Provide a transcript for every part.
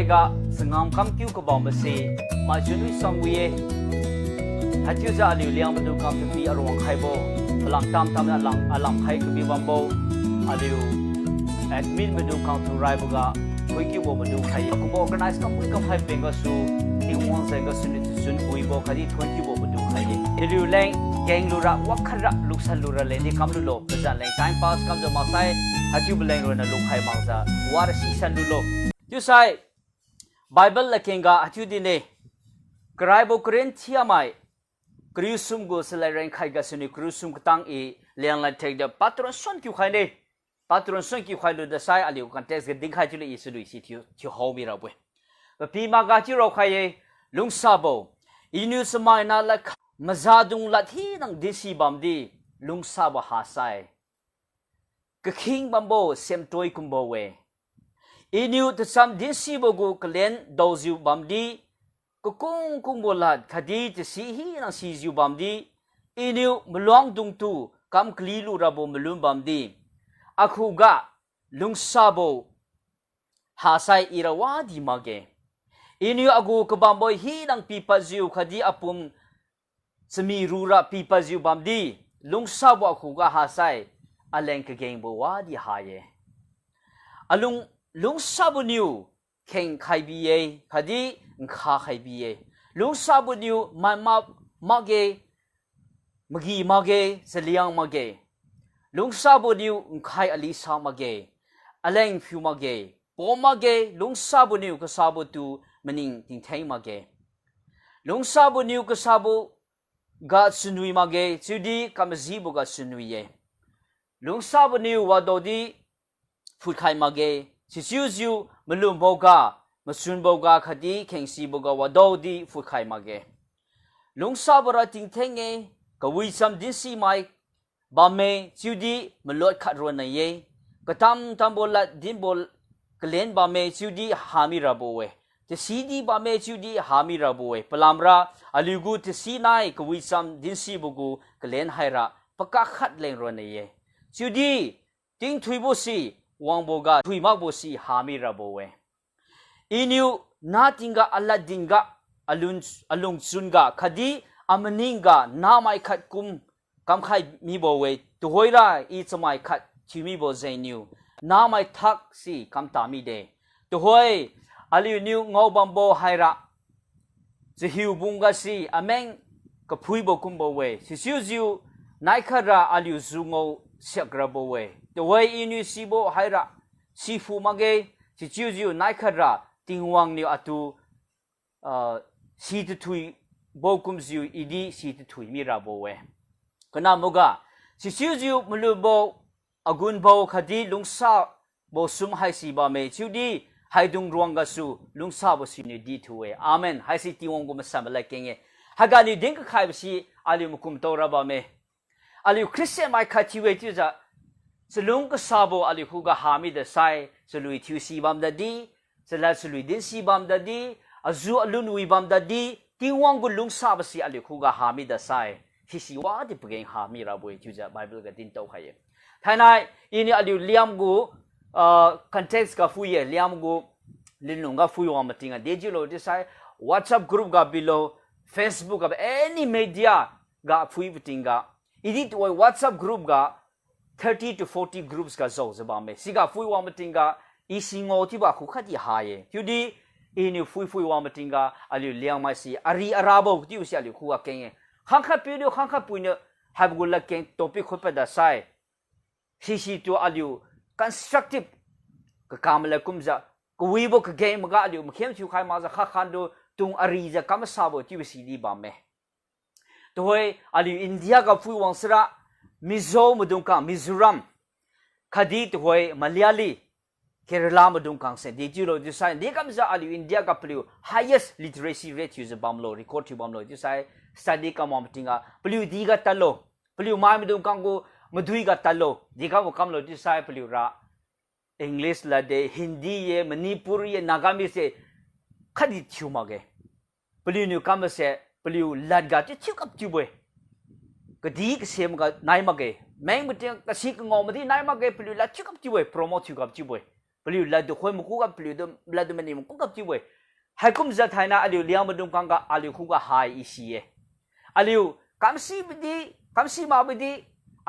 ga sangam kam kyu ko bom se ma junui samwie hatiu za aliu liang madu kam pi arong khaibo alang tam tam alam khai ku bi bambo aliu admin madu kam tu rai boga koi ki bo madu khai ko organize kam kam hai benga su ni won se ga sun sun ui bo khadi 20 bo madu khai aliu leng geng lura wakhara luksal lura le ni kam lu lo pazan leng time pass kam jo ma sai hatiu beleng ro na lu khai ma sa war season lu lo you sai Bible lakenga hatiu dine kraibo korinthia mai Krusum go selaren khai ga suni krusum tang e liang la take the patron son kyu khai ne patron son kyu khai lu da sai aliu context ge ding khai chu le isu lu si thiu ho mi ra bwe ba pi ma ga chi ro khai ye lung sa bo inu samai na la mazadung la thi nang disi bam di lung sa ba ha sai ka king bambo sem toy kumbo we inu to sam disi bo go klen doziu bam di kung bolat khadi te si hi na si ju bam di inu mlong dung tu kam kli lu rabo mlum bam di akhu ga lung sabo ha sai irawa di mage inu agu ka bam boy hi nang pipa ju khadi apum semi rura pipa ju bam di lung sabo akhu ga ha sai aleng ka geng bo wa di ha ye alung lung sabo niu keng khai bi ye khadi kha khai bi ye lung sabu niu mage magi mage seliang mage lung sabu niu khai ali sa mage aleng phu mage po mage lung sabu niu ka sabu tu maning ting thai mage lung sabu niu ka sabu ga sunui mage chudi kamzi bu ga sunui ye lung sabu niu wadodi phut khai mage sisu malum boga masun boga khadi khengsi boga wadodi fu khai mage lungsa bara ting thenge kawi sam din si mai ba me chudi malot khat ro na ye katam tambola din bol klen ba me chudi hami rabowe te sidi ba me chudi hami rabowe palamra aligu te si nai kawi sam din si bogu klen haira paka khat leng ro na ye chudi ting thui bo si wang boga thui mak bo si hami rabowe inu natinga aladinga alung sunga khadi amaninga namai khat kum kam khai mi bo we to hoira I chamai khat chimi bo zainu namai thak si kam ta mi de to hoi aliu new ngau bambo haira je hiu bunga si ameng ka phui bo kum bo we si siu siu nai khara aliu zungo sakra bo we to hoi inu si bo haira si fu mage si siu siu nai khara tingwang ni atu si tu thui bokum ziu idi si tu thui mi ra bo we kana moga si siu ziu mulu bo agun bo khadi lungsa bo sum hai si ba me chudi haidung ruanga su lungsa bo si ni di thu we amen hai si tiwong go masam la kenge hagani ding ka khai si ali mukum to ra ba me ali christian mai khachi we chu za selung ka sabo ali khu ga hami da sai selui thu si bam da di sela sului din si bam da di azu alun wi bam da di tiwang gu lung sa ba si ali khu ga ha mi da sai hi si wa di pgen ha mi ra boi chu ja bible ga din tau khaye thainai ini ali liam gu context ka fu ye liam gu linung ga fu wa matinga de ji lo di sai whatsapp group ga below facebook ga any media ga fu bitinga idi to whatsapp group ga 30 to 40 groups ga zo za ba me siga fu wa matinga isingo tiba khu khati haye tudi ini fui wa matinga ali liang mai si ari arabo tiu si ali khuwa kenge khangkha pidio khangkha puine habgul la ken topic khopa da sai si to ali constructive ka kamala kumza ko wibo ka game ga ali mkhem chu khai ma za kha khandu tung ari za kam sabo tiu si di ba me to hoi ali india ga fui wang sra mizo mudung ka mizoram khadi to hoi malayali Kerala madung kang se di julo ju sai de kam za ali India ka plu highest literacy rate use bamlo record tu bamlo ju sai study ka mom tinga plu di ga talo plu mai madung kang go madhui ga talo di ka mo kam lo ju sai plu ra English la de Hindi ye Manipur ye Nagami se khadi chu ma ge plu nu kam se plu lat ga chu kap chu boy ka di ka sem ga nai ma ge meng muting ka sik ngom di nai ma ge plu la chu kap chu boy promote chu kap chu boy ลิวลัดดูคนมุกุกับปลิวดูลัดดูมันนี่มุกุกับจิเวให้กุมจะไทยนะอลิวเลี้ยงมาดูกังกะอลิวคุกะหายอีซีเออลิวคำซีบดีคำซีมาบดี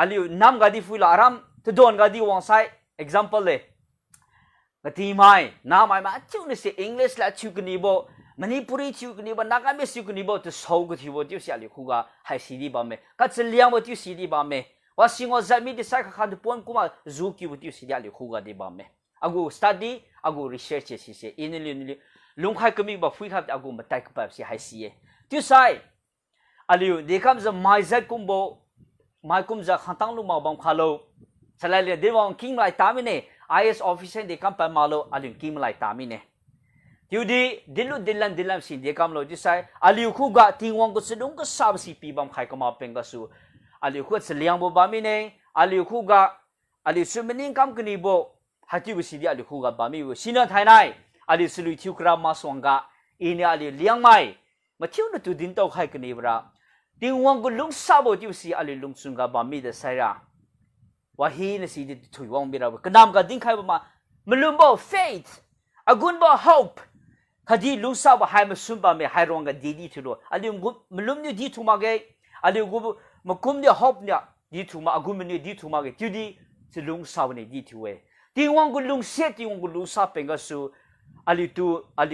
อลิวนำกาดีฟุยลารามตุดอนกาดีวังไซ example เลยกะทีไม่น้ำไม่มาชิวนี่สิอังกฤษละชิวกันนี่บ่มณีปุรีชิวกันนี่บ่นักการเมืองชิวกันนี่บ่ตุสาวกที่บ่จิวสิอลิวคุกะหายซีดีบ้าเมกัดเลี้ยงบ่จิวซีดีบ้าเมว่าสิ่งว่าจะมีดีไซน์ข้าดูปนกุมาจูคิวบ่จิวซีดีอลิวคุกะดีบ้าเมอากู study อากู research สิเสอินนี่ลุงใครก็มีบ่ฟุยครับอากูมาไต่กับแบบสิหายซีจิวไซอลิวเด็กคำจะไม่จะกุมบ่ไม่กุมจะขันตั้งลุงมาบังพาโลสลายเลยเดี๋ยววันคิงไล่ตามนี่ IS officer เด็กคำไปมาโลอลิวคิงไล่ตามนี่อยู่ดีดิลุดิลันสิเด็กคำโลจิไซอลิวคู่กะทิ้งวังก็สะดุ้งก็สาบสิปีบังใครก็มาเป็นก็สู้อลิวคู่จะเลี้ยงบ่บามินี่อลิวคู่กะอลิวสุดมันนี่คำกันนี่บ่ฮัตจิวสิดีอลิวคู่กะบามิวสินะไทยนายอลิวสุลุยทิวครามาสวงกะอินี่อลิวเลี้ยงไม่มาทิวนั่นตัวดินโตใครกันนี่บราทิ้งวังก็ลุงสาบจิวสิอลิวลุงสุงกะบามิเดไซระว่าฮีนสิดีถุยวังบิราก็นำกันดิ้งใครบ่มามันลุงบ่ faith อากุนบ่ hopeคดีลุงสาวให้มาสุ่มบามีให้รองกันดีทุลุอันนี้มันลุมเนี่ยดีทุมาเกยอันนี้กูมาคุมเนี่ยฮอบเนี่ยดีทุมาอากุมันเนี่ยดีทุมาเกยจุดนี้จะลุงสาวเนี่ยดีทุเอที่วังกูลุงเสียที่วังกูลุงสาวเป็นก็สู้อันนี้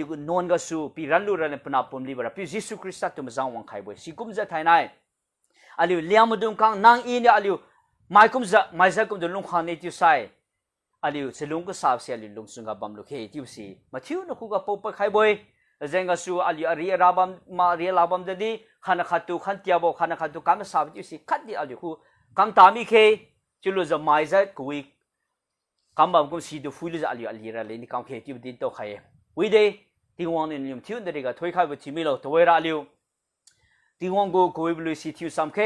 กูนอนก็สู้ปีรันลูรันเป็นอาปมลีบราปียิสุคริสต์ตัวมาจังวังใครบ่สิกุมจะไทยนายอันนี้เลี้ยงมาดูกังนางอินเนี่ยอันนี้ไม่กุมจะกุมจะลุงขานเนี่ยที่ใส่อลิวเซลุงก็สาวเสียลิลุงสุงกับบัมลูกเฮติวซีมาทิวนักกูกับปปใครบ่อยเจงก็สู้อลิวเรียราบัมมาเรียราบัมเดดีขันขัดตุขันเตียบขันขัดตุกำสาวติวซีขัดดีอลิวกูกำตามีเคจุลจะไม่จะกุยกำบัมกุมซีดูฟูลิจะอลิวอลิระเลยนี่กำเคติวดินโตใครวิเดที่วังนี่นิมทิวเดริกาถอยใครบ่ทิมิโลตัวเวราอลิวที่วังกูกุยบลูซีทิวซัมเค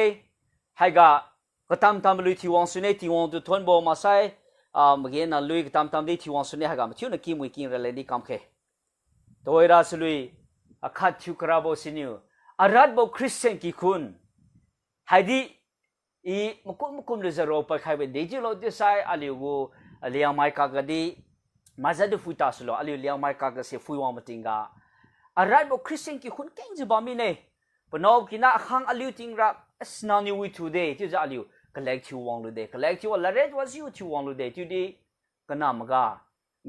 ให้ก็ตามบลูที่วังสุนัยที่วังตุทนบ่มาใส่เมื่อกี้นั่นลุยตามที่ที่วันสุดนี้ฮะก็มาที่นั่นคิมวิกินเรเลนี่คำเคตัวเอราสลุยขัดชิวคราบสินิวอารัดบ่คริสเตียนกี่คนให้ดีมุกุมเลยจะรอไปใครเป็นเดจิโลดิไซอาลิวเลี้ยงไม้กากดีมาจะดูฟุตาสโลอาลิวเลี้ยงไม้กากเสียฟุยวางมาติงกาอารัดบ่คริสเตียนกี่คนเก่งจะบ้ามีเนี่ยปนอบกินะข้างอาลิวติงรักสนานิวิทูเดย์ที่จะอาลิวcollective wang lu de collective la red was you to wang lu de tu di kana maga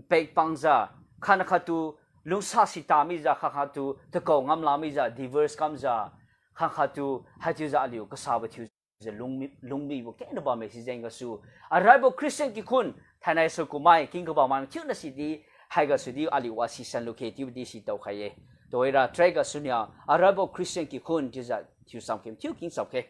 pek pangza khana khatu lung sa sita mi za kha khatu te ko ngam la mi za diverse kam za kha khatu ha chu za liu ka sa ba chu za lung mi bo ke na ba me si jeng ga su arrival christian ki khun thanai so ku mai king ka ba ma chu na si di hai ga su di ali wa si san locative di si tau khaye toira try ga sunya arrival christian ki khun ju za chu sam kem chu king sam ke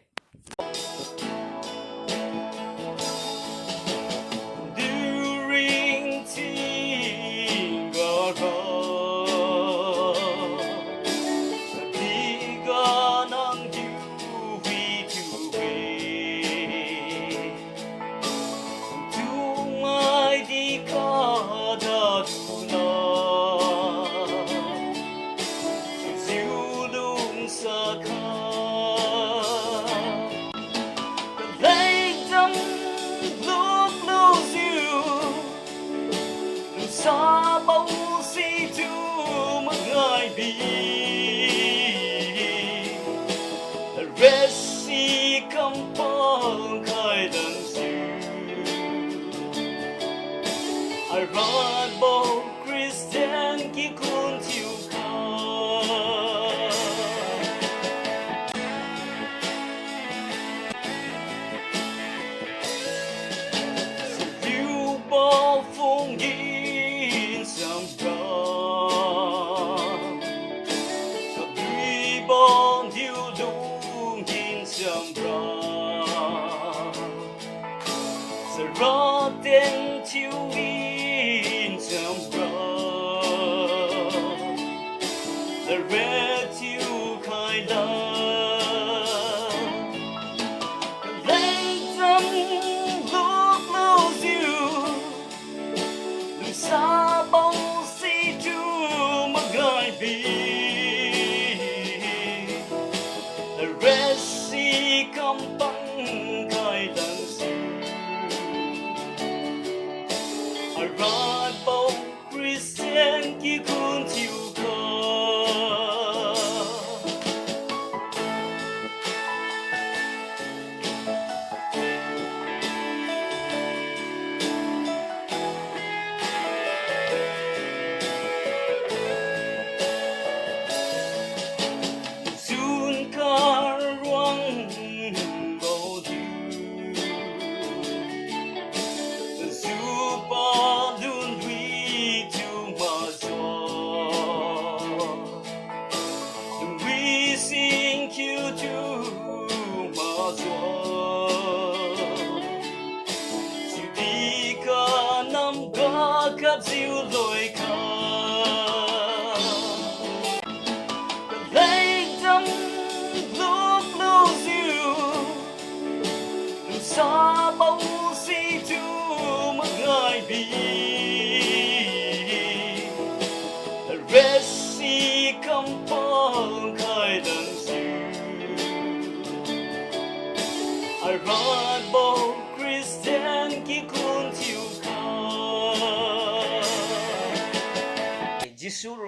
Rod bow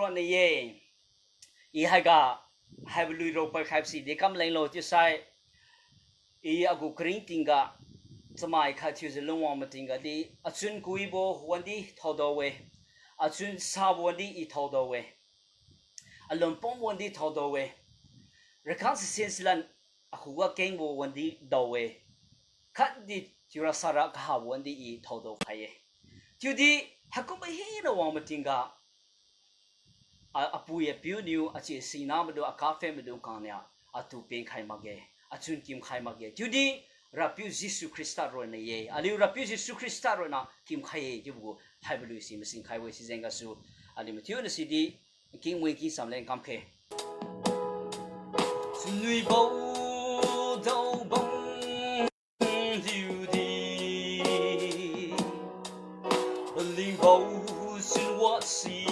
rồi này ye ý hai ga hai bului rồi phải khai sĩ để cầm lấy lô tiêu sai ý agu kring tinga samai khai tiêu zelung wang mà tinga đi achun kui bo wandi thâu đầu we achun sa wandi i thâu đầu we alon pom wandi thâu đầu we rekan sensilan akuga keng bo wandi đầu we kat di tira sara ka wandi i thâu đầu khai tudi hakuba hi na wang mà tinga apuye piu niu achi sina madu akafe madu kanya atu pen khai mage achun kim khai mage tudi rapiu jisu krista ro na ye ali rapiu jisu krista ro na kim khai jubu haibulu si masin khai we si zenga su ali matiu na sidi king we ki samlen kam khe sunui bo do bong diu di ling bo sun what see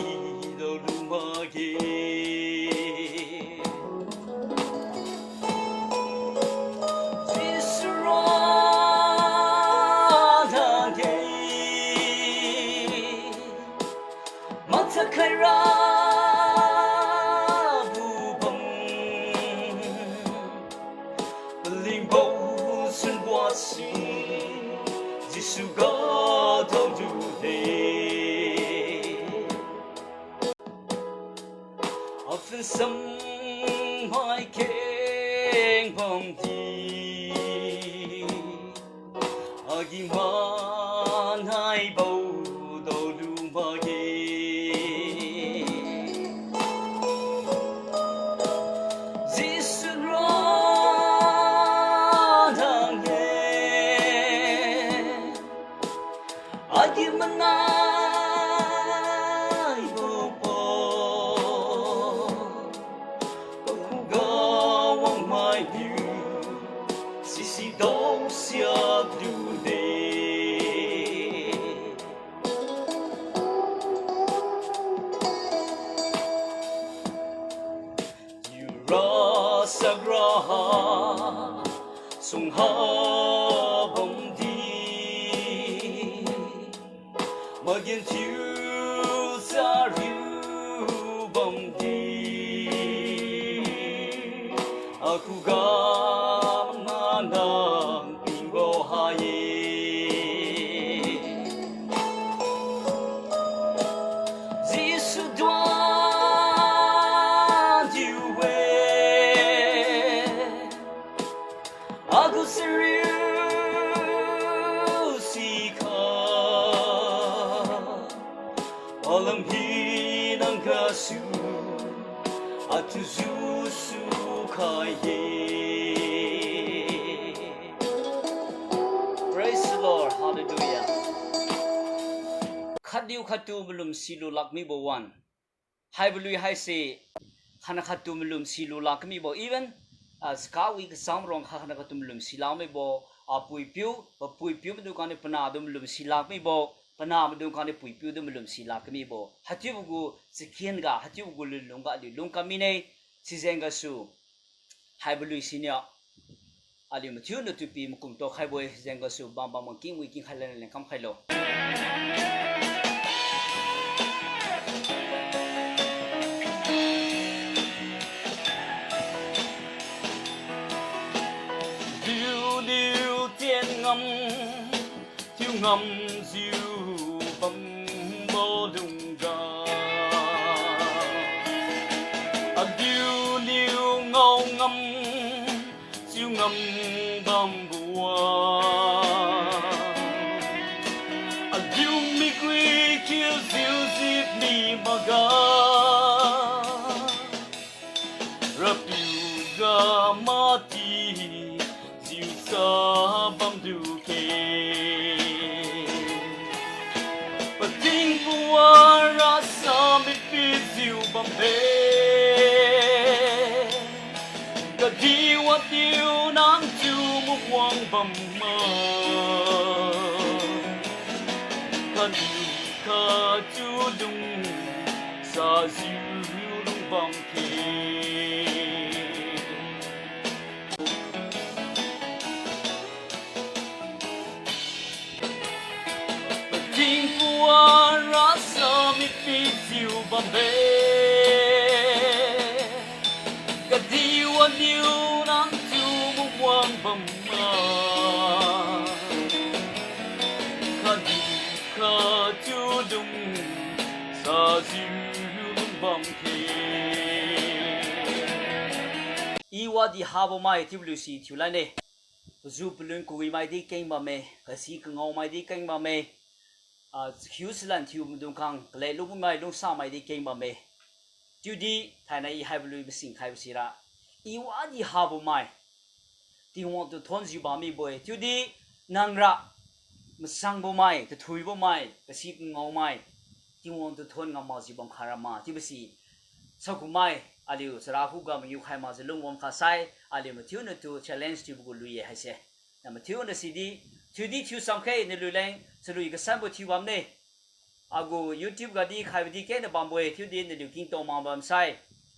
some my king bong di agiman hai bo do lu ma ge this ra dang ye agiman sung ha bong di ma gen tu sa riu bong di aku ga manang pingo ha ye jisu dwa aku serius sika alam hinang kasu atu zusu kaye. Praise the Lord, hallelujah. Khadiu khatu belum silu lakmi bo wan hai belui hai se khana khatu belum silu lakmi bo even skawi samrong khana khatu belum silame bo apui piu madu kane pana dum belum silakmi bo pana madu kane pui piu dum belum silakmi bo hatiu gu sikhen ga hatiu gu lungga li lungkami nei sizenga su hai belui sinya ali matiu no tupi mukum to khai boy sizenga su bam bam king wi king khailan len kam khailo thiếu ngâm diêu bấm bô lung ga điêu điêu ngâu ngâm diêu ngâm bấm bùa điêu mi quy chiêu diêu dịp mi baga rapiu ga mati diêu sa bấm du rasa mi piziu bambe kadi watiu nang tu muwang bamma kadu kadu dung sa ziu lung bangke rasa mi piziu bambe Iwa di habo mai tiblusi tulane zu bulun kui mai di keng ba me kasi kengau mai di keng ba me Huslan tu mudung kang ple lu mai lu sa mai di keng ba me tudi thai nai hai blu sing khai sira Iwa di habo mai ti want to thon ju ba mi boy tudi nangra masang bo mai to thui bo mai kasi kengau mai ti want to thon ngam ma ji bang kharama ti basi sakumai aliu sarahu gam yu khai ma zelung wom khasai ali mathiu na tu challenge tu bu lu ye haise na mathiu na cd tudi thu samkhe ne lu leng selu ga sambo thu bam ne ago youtube ga di khai di ke na bam boy tudi ne lu king to ma bam sai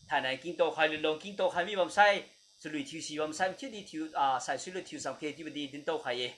thanai king to khai lu long king to khai mi bam sai selu thu si bam sai tudi thu sai selu thu samkhe ti di din to khai ye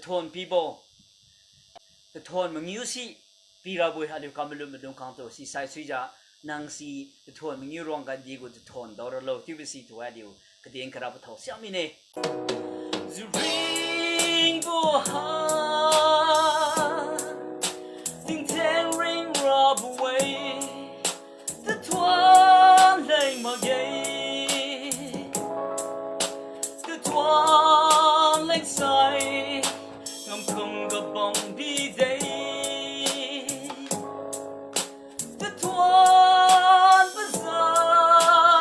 thôn people the thôn mong yêu si pira boy haliu kamelum dong kang to si sai sui ja nang si the thôn mong yêu rong kan di go the thôn dor lo tu si to adiu kadien kara pa thau siam mi ne ring bo ha ting tang ring rob away the thôn lay ma gay the thôn lay sai ngam không gặp bóng đi đây the thôn vẫn dần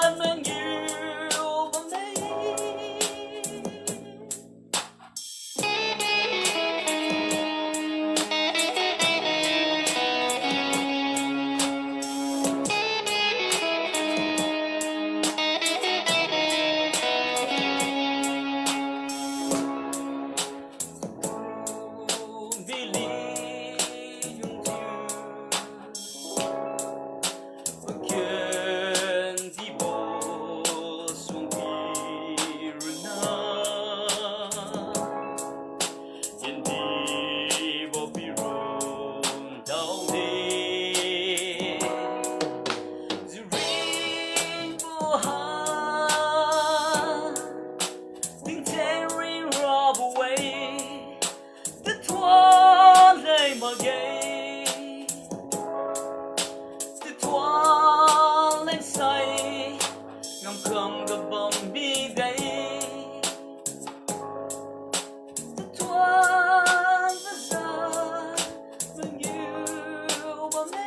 mang yêu bằng đây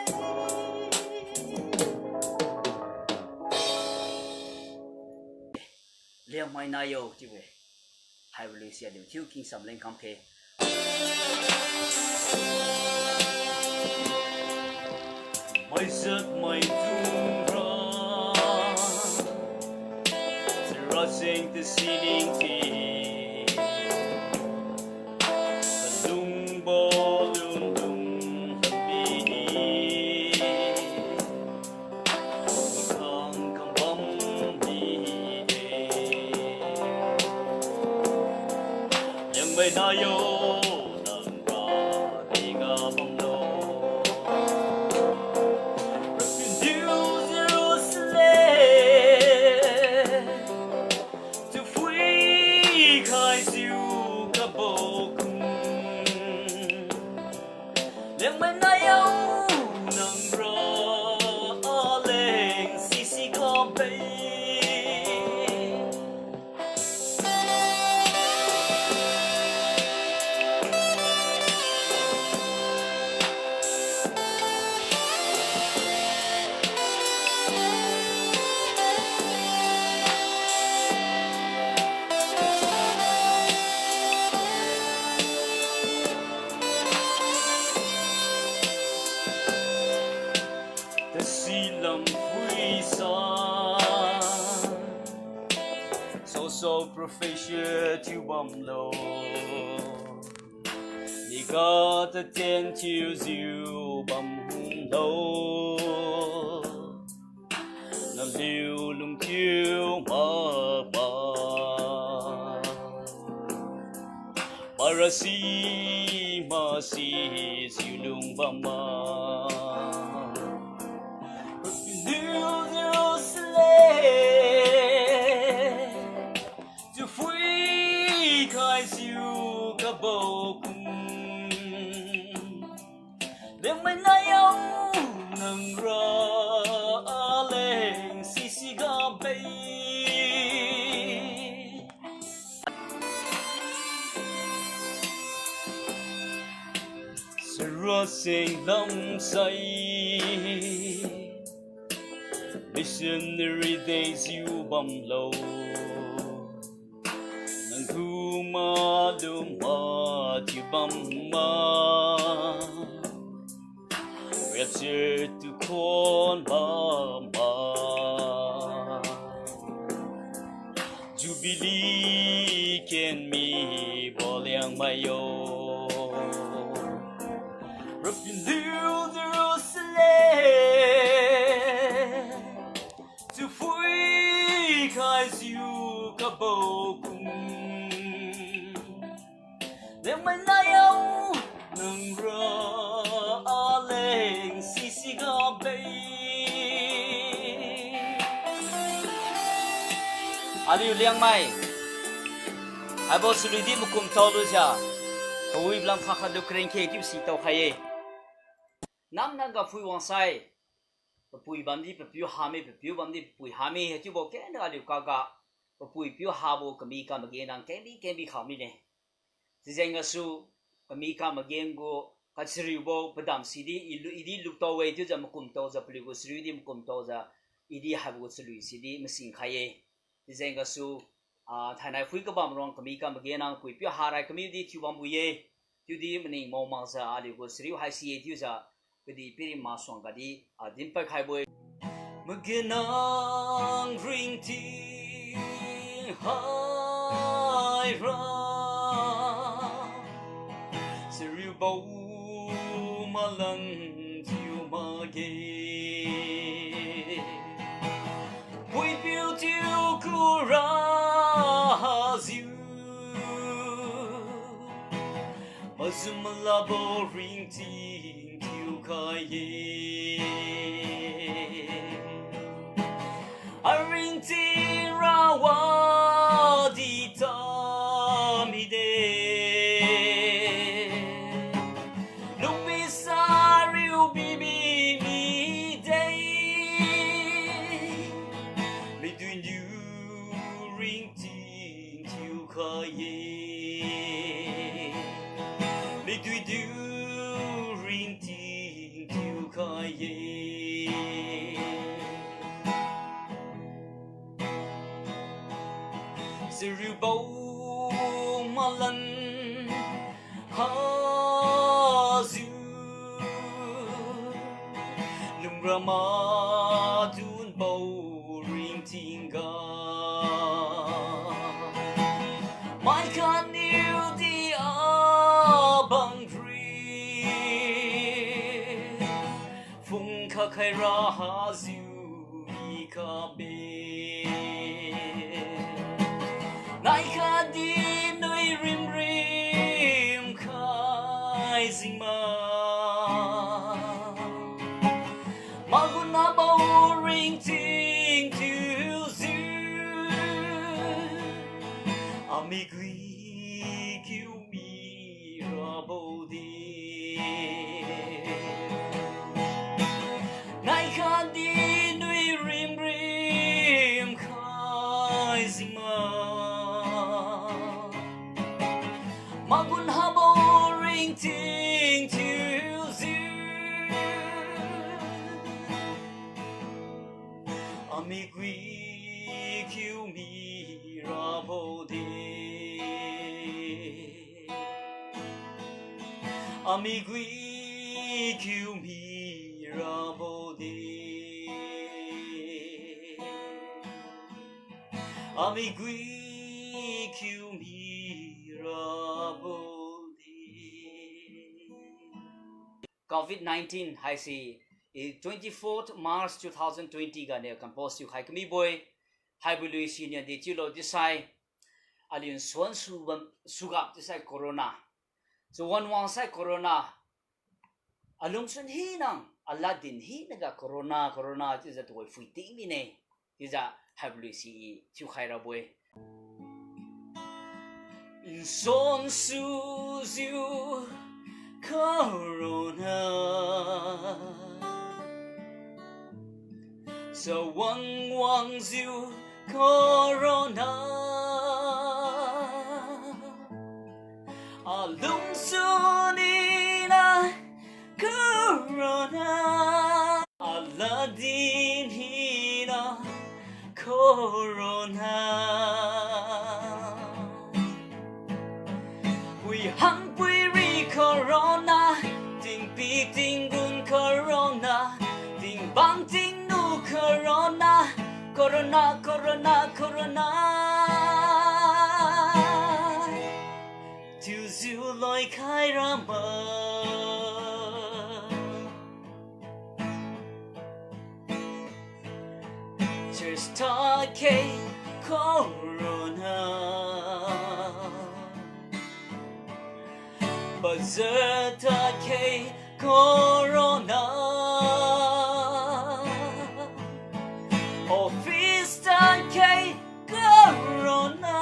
Niumai na yo ji we hai lu sia de chu king sam leng kam ke mai giấc mai tung ra rushing the ceiling tea lung bo lung lung happy kang kam bom Niumai na yo nang ra di ga bom lo to free khai siêu cả bộ cùng Niumai na yo nang ra lên xì xì có bay silam vui sa so profession to bom lo ni ga ta ten chiu ziu bom hung lo na liu lung chiu ma ba marasi ma si siu lung ba ma to free khai siêu cả bộ cùng Niumai na yo nang ra lên xì xì ga bay sẽ ra sinh lòng say missionary days you bum low nang kuma duma you bum ma rapture to con mama jubilee can me bolyang mayo Rapindu to free khai siêu cả bộ cùng mai lai au nung ra a leng si ga bei aliu liang mai abo suludi mukum tolu ja hui blang phakha do kreng ke ki si to khaye nam na ga phui wang sai pui bandi piu hame piu bandi pui hame he chu bo ke na aliu ka ga pui piu ha bo kami ka mage nang ke bi khami ne Zizenga su kamika magengo katsiribo padam sidi idi lukto we tu jam kum to za pligo sridi kum to za idi habu tsului sidi masing khaye Zizenga su thanai fui ka bam rong kamika magena pui pi harai community tu bam buye tu di mning mo ma za ali go sriu hai si tu za kedi piri ma song ga di dim pa khai boy magenang ring ti hai ra Bầu mà lần chiều mà ghé vui biểu tiêu cô ra diu mà zoom là bầu ring tin tiêu khai a ring tin ra wa di ta mi de Siriu bầu mà lần ha du lung ra ma dun bầu ring ting ga mai kan yêu di a bang ri phung kha khai ra ha du i ka be Nai ka di noi rim rim khai zing ma Maguna bao ring ting to zu Ami gui kiu mi ra bo di Nai ka di noi rim rim khai zing ma Magun habo ring ting to zu Ami gui kiu mi ra bo de Ami gui kiu mi ra bo de Ami gui kiu mi COVID-19 hai si 24th March 2020 ga ne compose yu khai kami boy hai bului senior de chulo disai alien swan sugap disai corona so one sai corona alung sun hi nang aladin hi naga corona ti za toy fuiti mi ne ti za hai bului si chu khai ra boy Son su ziu corona So wang ziu corona A lung su ni na corona A la din hi na corona Hang pui ri corona Ting pi ting gun corona Ting bang ting nu corona Corona Tu ziu loi khai ra ma Just take corona Majithuibou corona office take corona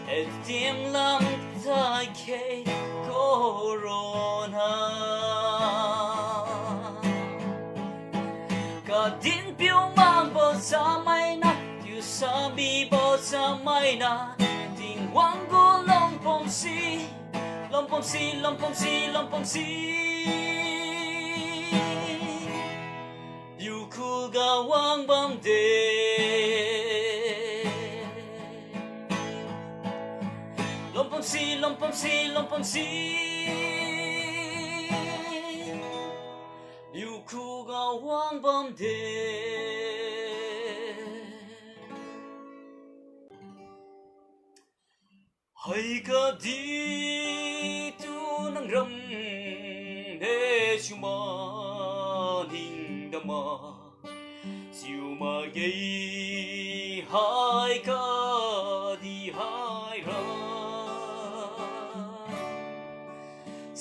et tim lam take corona cả tin biểu mang bộ sa mai na you sa bi bộ sa mai na tình hoang cô long phong si long phong si long phong si long phong si you cool ga wang bam de long phong si long phong si long phong si you cool ga wang bam de hay ka di tu nang ram de shuma ding da ma siu ma gei hay ka di hay ra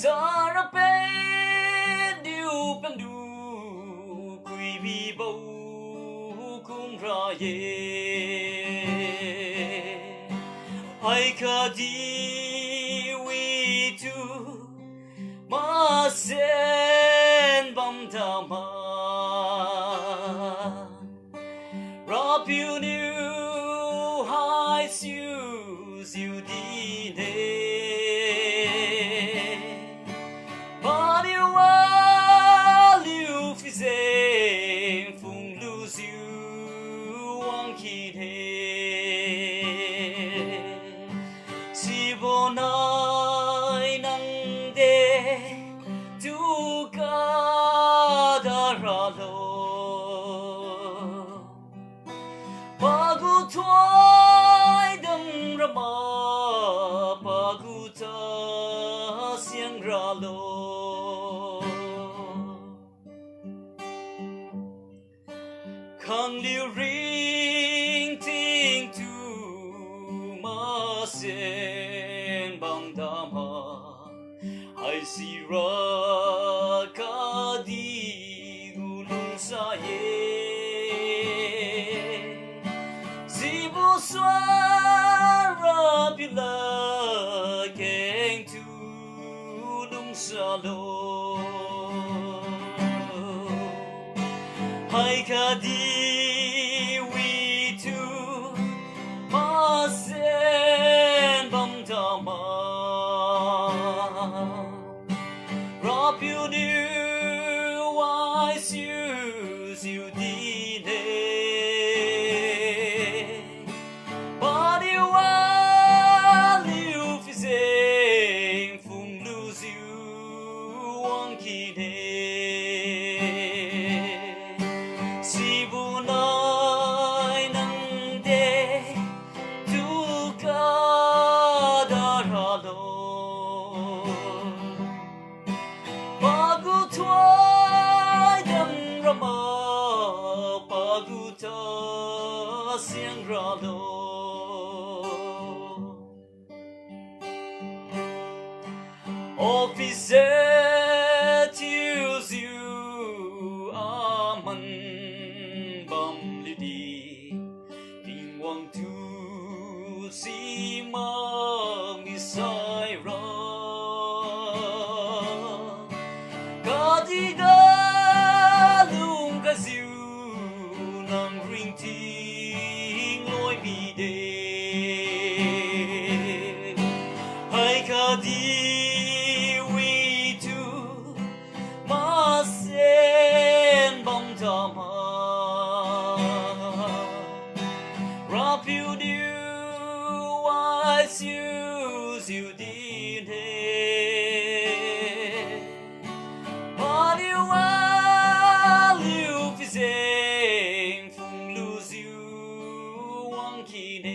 zara pe diu pen du kui bi bo kum ra ye I could we do my sin bum dama Rob you knew high shoes you did but you all you fizzing from lose you one kid Sibonai nang de tu kadaralo Pagu toy dam rama pagu ta siang ralo Kang liu ring ting tu ma sen bang dama I see ra ka di gulung sa ye Zibu swara bila keng tu lung sa lo Hai ka di we tu ma sen bang dama Rob you knew wise use you did but you all you fizzing from lose you one kid Sibunai nang de tu kadaralo Pagu tuai dam rama pagu ta siang ralo Officer tells you aman bam lidi Ting wang tu si mang isai ra Kadiga lung ka siu nang ring ting loi bi de Hai ka di we tu ma sen bam dama Rob you do wise use you did but you all you fizzing from lose you one kid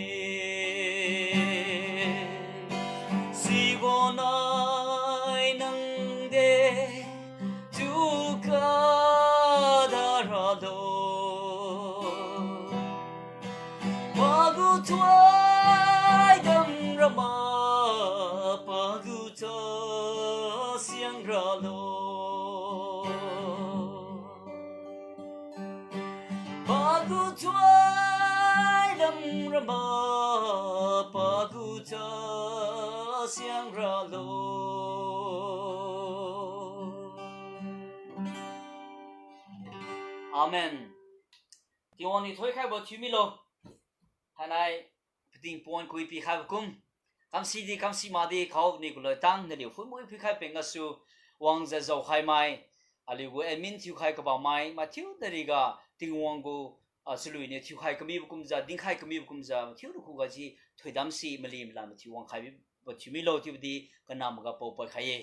Sibonai nang de tu kadaralo Pagu tuai dam rama gu chuai đâm ra mơ pa gu cho xiang ra lo Amen tiếng anh thôi khai bảo chữ mi lo hôm nay tiếng buồn kui pi khai kum cam si ma đi khâu ni kuloi tang ne liu phun mui pi khai penga su wang za zo khai mai ali gu admin thiu khai ka ba mai ma thiu dari ga ting wang gu sului ne thiu khai ka mi kum za ding khai ka mi kum za thiu ru ku ga ji thoi dam si mali mla ma thiu wang khai bi ba chu mi lo thiu di ka nam ga po pa khai ye